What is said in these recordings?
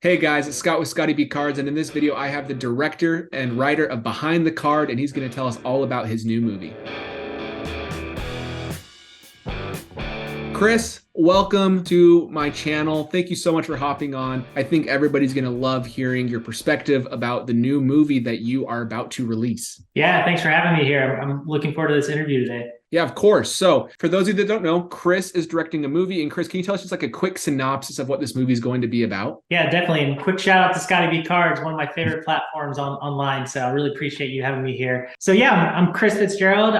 Hey guys, it's Scott with Scotty B Cards, and in this video, I have the director and writer of Behind the Card, and he's going to tell us all about his new movie. Chris, welcome to my channel. Thank you so much for hopping on. I think everybody's going to love hearing your perspective about the new movie that you are about to release. Yeah, thanks for having me here. I'm looking forward to this interview today. Yeah, of course. So for those of you that don't know, Chris is directing a movie. And Chris, can you tell us just like a quick synopsis of what this movie is going to be about? Yeah, definitely. And quick shout out to Scotty B Cards, one of my favorite platforms online. So I really appreciate you having me here. So yeah, I'm Chris Fitzgerald,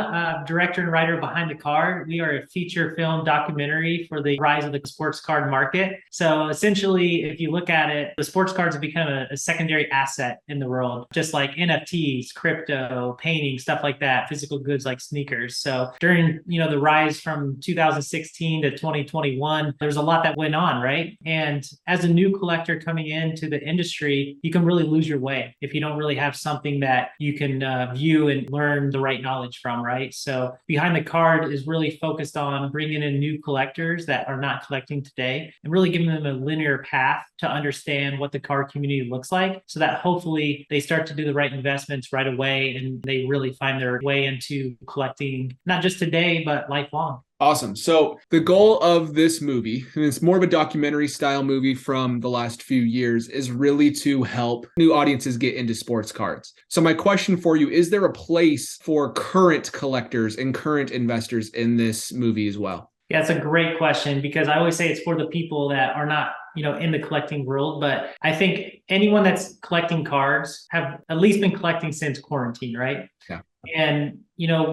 director and writer behind the card. We are a feature film documentary for the rise of the sports card market. So essentially, if you look at it, the sports cards have become a secondary asset in the world, just like NFTs, crypto, painting, stuff like that, physical goods like sneakers. So during the rise from 2016 to 2021, there was a lot that went on, right? And as a new collector coming into the industry, you can really lose your way if you don't really have something that you can view and learn the right knowledge from, right? So Behind the Card is really focused on bringing in new collectors that are not collecting today and really giving them a linear path to understand what the card community looks like, so that hopefully they start to do the right investments right away and they really find their way into collecting, not just today, but lifelong. Awesome. So the goal of this movie, and it's more of a documentary style movie from the last few years, is really to help new audiences get into sports cards. So my question for you, is there a place for current collectors and current investors in this movie as well? Yeah, it's a great question because I always say it's for the people that are not in the collecting world. But I think anyone that's collecting cards have at least been collecting since quarantine, right? Yeah. And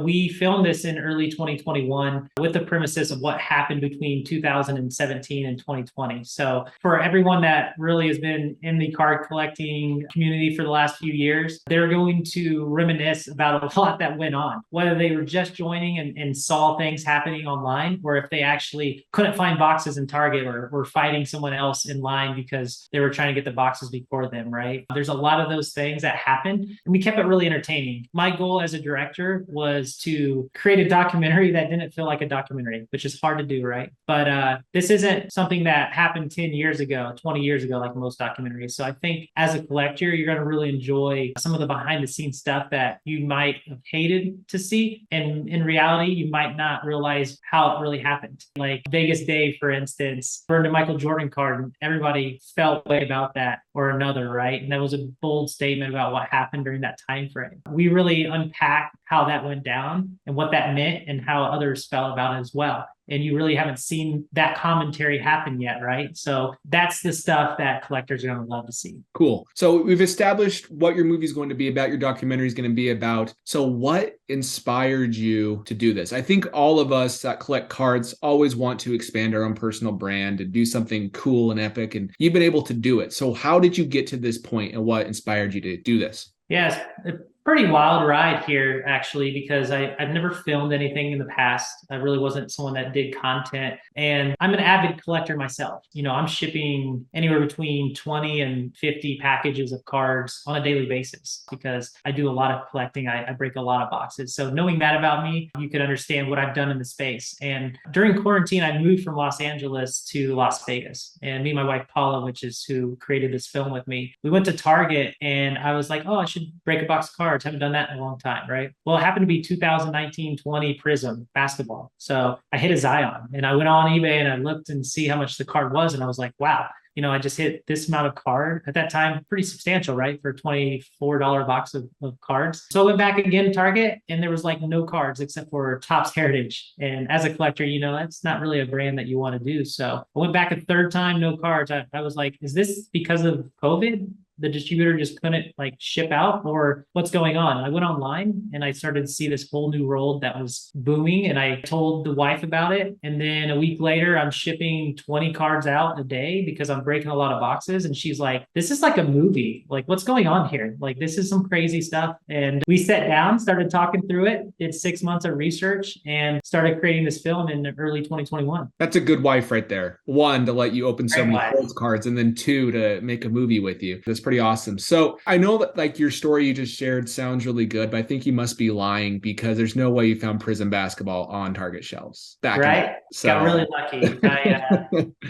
we filmed this in early 2021 with the premises of what happened between 2017 and 2020. So for everyone that really has been in the card collecting community for the last few years, they're going to reminisce about a lot that went on, whether they were just joining and saw things happening online, or if they actually couldn't find boxes in Target or were fighting someone else in line because they were trying to get the boxes before them, right? There's a lot of those things that happened, and we kept it really entertaining. My goal as a director was to create a documentary that didn't feel like a documentary, which is hard to do, right? But this isn't something that happened 10 years ago, 20 years ago, like most documentaries. So I think as a collector, you're going to really enjoy some of the behind the scenes stuff that you might have hated to see. And in reality, you might not realize how it really happened. Like Vegas Day, for instance, burned a Michael Jordan card, and everybody felt way about that or another, right? And that was a bold statement about what happened during that time frame. We really unpack how that went down and what that meant and how others felt about it as well. And you really haven't seen that commentary happen yet, right? So that's the stuff that collectors are going to love to see. Cool. So we've established what your movie is going to be about, your documentary is going to be about. So what inspired you to do this? I think all of us that collect cards always want to expand our own personal brand and do something cool and epic, and you've been able to do it. So how did you get to this point, and what inspired you to do this? Yes, pretty wild ride here, actually, because I've never filmed anything in the past. I really wasn't someone that did content. And I'm an avid collector myself. I'm shipping anywhere between 20 and 50 packages of cards on a daily basis because I do a lot of collecting. I break a lot of boxes. So knowing that about me, you could understand what I've done in the space. And during quarantine, I moved from Los Angeles to Las Vegas. And me and my wife, Paula, which is who created this film with me, we went to Target and I was like, oh, I should break a box of cards. Haven't done that in a long time, right? Well, it happened to be 2019-20 Prism basketball. So I hit a Zion and I went on eBay and I looked and see how much the card was. And I was like, wow, I just hit this amount of card at that time, pretty substantial, right? For a $24 box of cards. So I went back again to Target and there was like no cards except for Topps Heritage. And as a collector, that's not really a brand that you want to do. So I went back a third time, no cards. I was like, is this because of COVID? The distributor just couldn't ship out, or what's going on? I went online and I started to see this whole new world that was booming, and I told the wife about it. And then a week later, I'm shipping 20 cards out a day because I'm breaking a lot of boxes. And she's like, this is like a movie. Like, what's going on here? Like, this is some crazy stuff. And we sat down, started talking through it, did 6 months of research, and started creating this film in early 2021. That's a good wife right there. One, to let you open so many sports cards, and then two, to make a movie with you. That's pretty awesome. So I know that your story you just shared sounds really good, but I think you must be lying because there's no way you found Prism basketball on Target shelves back right. So got really lucky.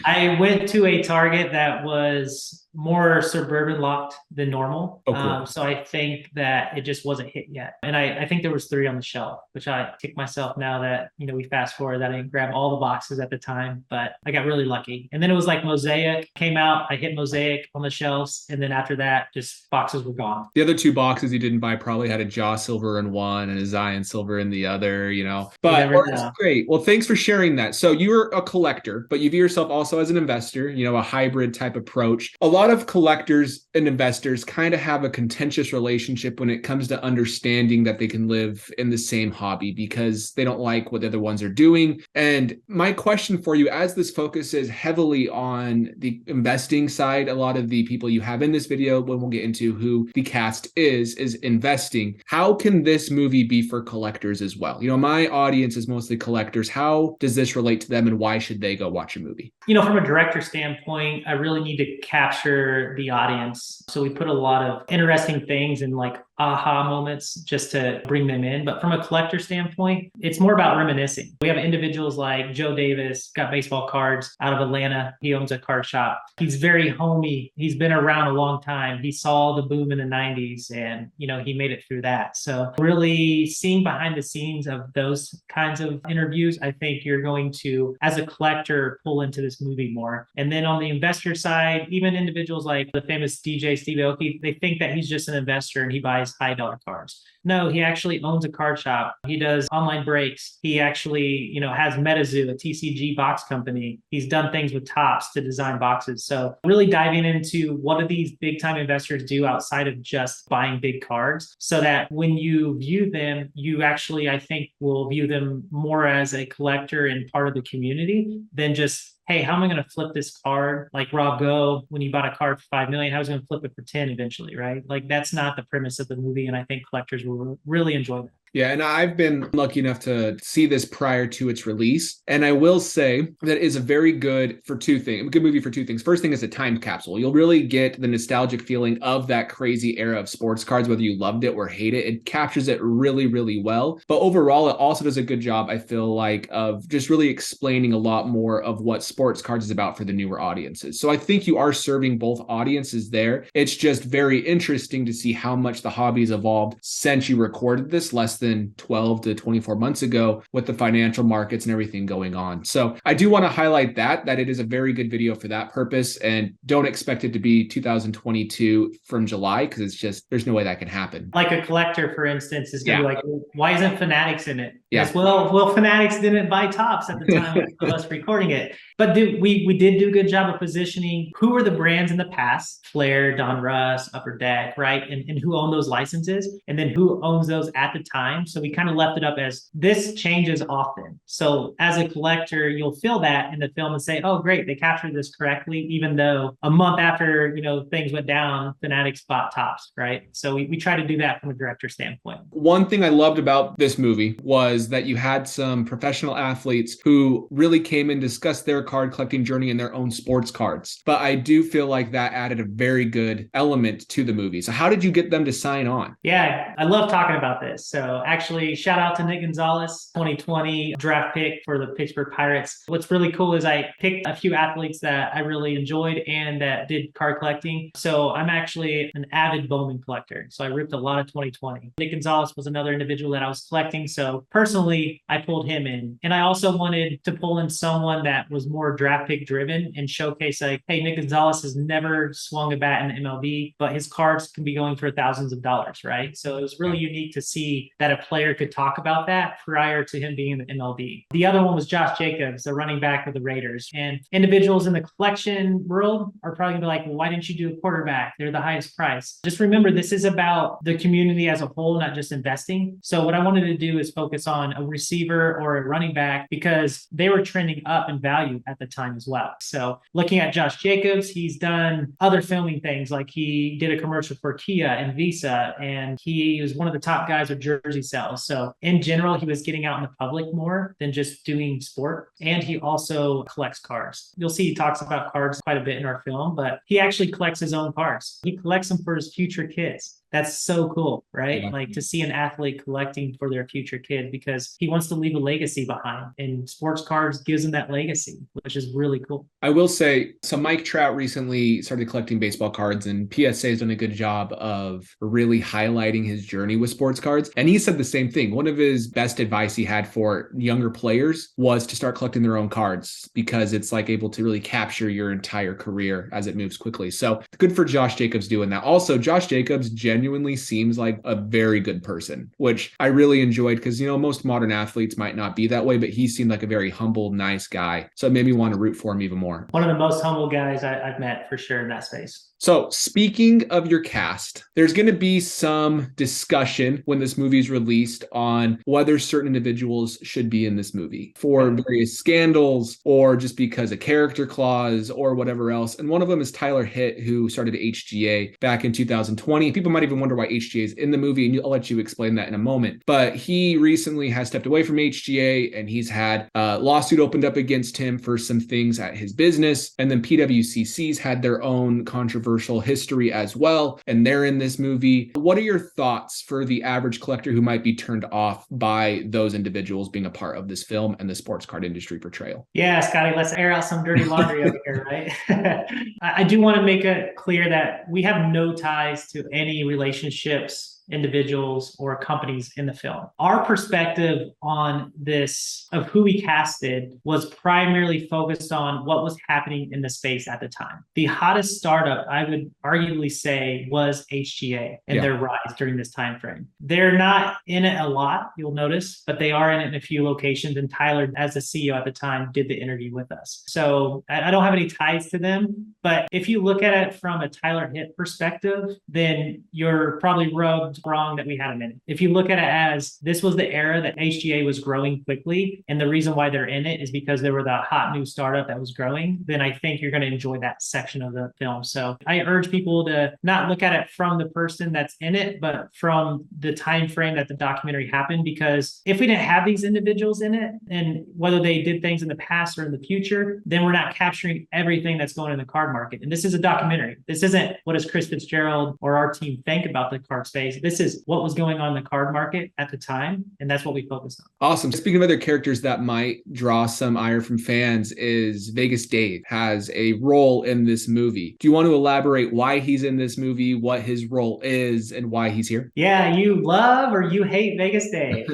I went to a Target that was more suburban locked than normal. Oh, cool. So I think that it just wasn't hit yet. And I think there was 3 on the shelf, which I kick myself now that, we fast forward that I didn't grab all the boxes at the time, but I got really lucky. And then it was like Mosaic came out. I hit Mosaic on the shelves. And then after that, just boxes were gone. The other 2 boxes you didn't buy probably had a Jaw silver in one and a Zion silver in the other, But that's great. Well, thanks for sharing that. So you're a collector, but you view yourself also as an investor, a hybrid type approach. A lot of collectors and investors kind of have a contentious relationship when it comes to understanding that they can live in the same hobby because they don't like what the other ones are doing. And my question for you, as this focuses heavily on the investing side, a lot of the people you have in this video, when we'll get into who the cast is investing. How can this movie be for collectors as well? My audience is mostly collectors. How does this relate to them and why should they go watch a movie? From a director standpoint, I really need to capture the audience. So we put a lot of interesting things in like aha moments just to bring them in. But from a collector standpoint, it's more about reminiscing. We have individuals like Joe Davis, got baseball cards out of Atlanta. He owns a card shop. He's very homey. He's been around a long time. He saw the boom in the 90s and, he made it through that. So really seeing behind the scenes of those kinds of interviews, I think you're going to, as a collector, pull into this movie more. And then on the investor side, even individuals like the famous DJ Steve Aoki, they think that he's just an investor and he buys high dollar cards. No, he actually owns a card shop. He does online breaks. He actually, has MetaZoo, a TCG box company. He's done things with Topps to design boxes. So really diving into what do these big time investors do outside of just buying big cards so that when you view them, you actually, I think, will view them more as a collector and part of the community than just, hey, how am I going to flip this card? Like Rob Go, when you bought a card for $5 million, how was going to flip it for 10 eventually, right? Like that's not the premise of the movie. And I think collectors will really enjoy that. Yeah, and I've been lucky enough to see this prior to its release. And I will say that is a very good movie for 2 things. First thing is a time capsule. You'll really get the nostalgic feeling of that crazy era of sports cards, whether you loved it or hate it. It captures it really, really well. But overall, it also does a good job, I feel like, of just really explaining a lot more of what sports cards is about for the newer audiences. So I think you are serving both audiences there. It's just very interesting to see how much the hobby has evolved since you recorded this, less than 12 to 24 months ago with the financial markets and everything going on. So I do want to highlight that it is a very good video for that purpose, and don't expect it to be 2022 from July because it's just, there's no way that can happen. Like a collector, for instance, is going to be like, why isn't Fanatics in it? Yeah. Yes, well, Fanatics didn't buy Topps at the time of us recording it. But we did do a good job of positioning who were the brands in the past, Flair, Don Russ, Upper Deck, right? And who owned those licenses, and then who owns those at the time. So we kind of left it up as this changes often. So as a collector, you'll feel that in the film and say, oh, great, they captured this correctly, even though a month after, things went down, Fanatics bought Topps, right? So we try to do that from a director standpoint. One thing I loved about this movie was that you had some professional athletes who really came and discussed their card collecting journey in their own sports cards. But I do feel like that added a very good element to the movie. So how did you get them to sign on? Yeah, I love talking about this. So actually, shout out to Nick Gonzalez, 2020 draft pick for the Pittsburgh Pirates. What's really cool is I picked a few athletes that I really enjoyed and that did card collecting. So I'm actually an avid Bowman collector. So I ripped a lot of 2020. Nick Gonzalez was another individual that I was collecting. So personally, I pulled him in. And I also wanted to pull in someone that was more draft pick driven and showcase like, hey, Nick Gonzalez has never swung a bat in MLB, but his cards can be going for thousands of dollars, right? So it was really unique to see that a player could talk about that prior to him being in the MLB. The other one was Josh Jacobs, the running back of the Raiders. And individuals in the collection world are probably gonna be like, well, why didn't you do a quarterback? They're the highest price. Just remember, this is about the community as a whole, not just investing. So what I wanted to do is focus on a receiver or a running back because they were trending up in value at the time as well. So looking at Josh Jacobs, he's done other filming things, like he did a commercial for Kia and Visa, and he was one of the top guys with jersey sales. So in general, he was getting out in the public more than just doing sport. And he also collects cards. You'll see he talks about cards quite a bit in our film, but he actually collects his own cards. He collects them for his future kids. That's so cool, right? Yeah. Like to see an athlete collecting for their future kid because he wants to leave a legacy behind, and sports cards gives him that legacy, which is really cool. I will say, so Mike Trout recently started collecting baseball cards, and PSA has done a good job of really highlighting his journey with sports cards. And he said the same thing. One of his best advice he had for younger players was to start collecting their own cards because it's like able to really capture your entire career as it moves quickly. So good for Josh Jacobs doing that. Also, Josh Jacobs genuinely seems like a very good person, which I really enjoyed because, you know, most modern athletes might not be that way, but he seemed like a very humble, nice guy. So it made me want to root for him even more. One of the most humble guys I've met for sure in that space. So speaking of your cast, there's going to be some discussion when this movie is released on whether certain individuals should be in this movie for various scandals or just because of character clause or whatever else. And one of them is Tyler Hitt, who started HGA back in 2020. People might even wonder why HGA is in the movie, and I'll let you explain that in a moment. But he recently has stepped away from HGA, and he's had a lawsuit opened up against him for some things at his business. And then PWCC's had their own controversial history as well, and they're in this movie. What are your thoughts for the average collector who might be turned off by those individuals being a part of this film and the sports card industry portrayal? Yeah, Scotty, let's air out some dirty laundry over here, right? I do want to make it clear that we have no ties to any relationships, individuals, or companies in the film. Our perspective on this of who we casted was primarily focused on what was happening in the space at the time. The hottest startup, I would arguably say, was HGA and their rise during this time frame. They're not in it a lot, you'll notice, but they are in it in a few locations. And Tyler, as the CEO at the time, did the interview with us. So I don't have any ties to them, but if you look at it from a Tyler Hitt perspective, then you're probably rubbed wrong that we had him in it. If you look at it as this was the era that HGA was growing quickly, and the reason why they're in it is because they were the hot new startup that was growing, then I think you're going to enjoy that section of the film. So I urge people to not look at it from the person that's in it, but from the time frame that the documentary happened. Because if we didn't have these individuals in it, and whether they did things in the past or in the future, then we're not capturing everything that's going in the card market. And this is a documentary. This isn't what does Chris Fitzgerald or our team think about the card space. This is what was going on in the card market at the time, and that's what we focused on. Awesome. Speaking of other characters that might draw some ire from fans, is Vegas Dave has a role in this movie. Do you want to elaborate why he's in this movie, what his role is, and why he's here? Yeah, you love or you hate Vegas Dave.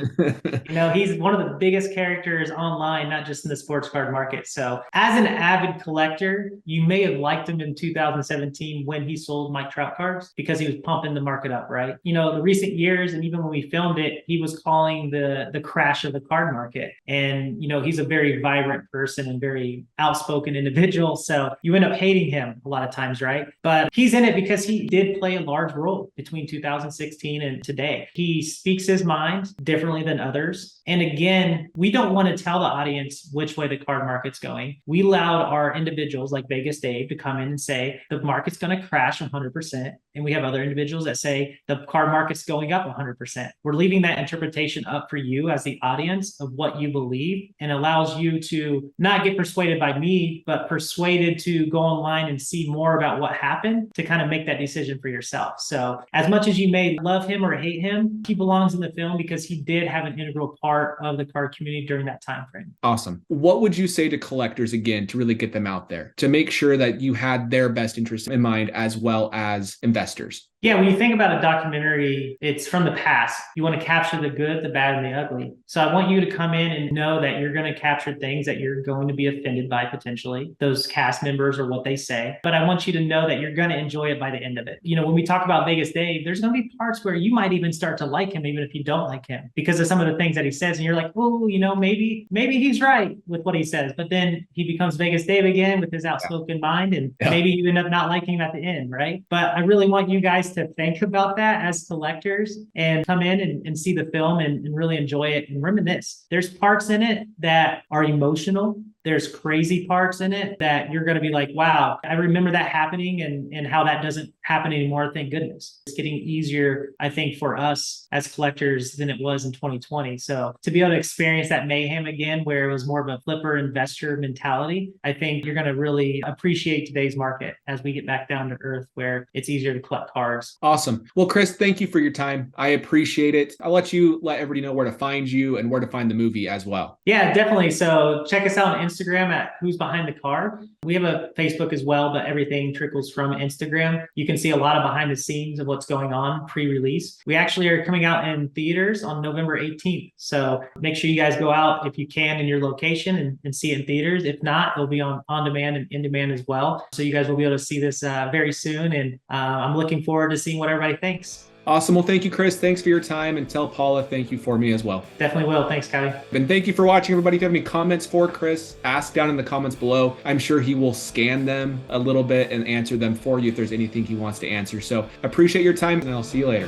You know, he's one of the biggest characters online, not just in the sports card market. So as an avid collector, you may have liked him in 2017 when he sold Mike Trout cards because he was pumping the market up, right? You know, the recent years, and even when we filmed it, he was calling the crash of the card market. And, you know, he's a very vibrant person and very outspoken individual. So you end up hating him a lot of times, right? But he's in it because he did play a large role between 2016 and today. He speaks his mind differently than others. And again, we don't want to tell the audience which way the card market's going. We allowed our individuals like Vegas Dave to come in and say the market's going to crash 100%. And we have other individuals that say the card market's going up 100%. We're leaving that interpretation up for you as the audience of what you believe, and allows you to not get persuaded by me, but persuaded to go online and see more about what happened to kind of make that decision for yourself. So as much as you may love him or hate him, he belongs in the film because he did have an integral part of the card community during that time frame. Awesome. What would you say to collectors again to really get them out there, to make sure that you had their best interest in mind as well as investors? Yeah, when you think about a documentary, it's from the past. You want to capture the good, the bad, and the ugly. So I want you to come in and know that you're going to capture things that you're going to be offended by potentially, those cast members or what they say. But I want you to know that you're going to enjoy it by the end of it. You know, when we talk about Vegas Dave, there's going to be parts where you might even start to like him, even if you don't like him, because of some of the things that he says. And you're like, oh, you know, maybe he's right with what he says. But then he becomes Vegas Dave again with his outspoken mind. And maybe you end up not liking him at the end, right? But I really want you guys to think about that as collectors and come in and see the film and really enjoy it and reminisce. There's parts in it that are emotional. there's crazy parts in it that you're going to be like, wow, I remember that happening, and how that doesn't happen anymore. Thank goodness. It's getting easier, I think, for us as collectors than it was in 2020. So to be able to experience that mayhem again, where it was more of a flipper investor mentality, I think you're going to really appreciate today's market as we get back down to earth where it's easier to collect cards. Awesome. Well, Chris, thank you for your time. I appreciate it. I'll let everybody know where to find you and where to find the movie as well. Yeah, definitely. So check us out on Instagram at Who's Behind the Card. We have a Facebook as well, but everything trickles from Instagram. You can see a lot of behind the scenes of what's going on pre-release. We actually are coming out in theaters on November 18th. So make sure you guys go out if you can in your location and see it in theaters. If not, it'll be on demand and in demand as well. So you guys will be able to see this very soon. And I'm looking forward to seeing what everybody thinks. Awesome. Well, thank you, Chris. Thanks for your time. And tell Paula thank you for me as well. Definitely will. Thanks, Scotty. And thank you for watching, everybody. If you have any comments for Chris, ask down in the comments below. I'm sure he will scan them a little bit and answer them for you if there's anything he wants to answer. So appreciate your time, and I'll see you later.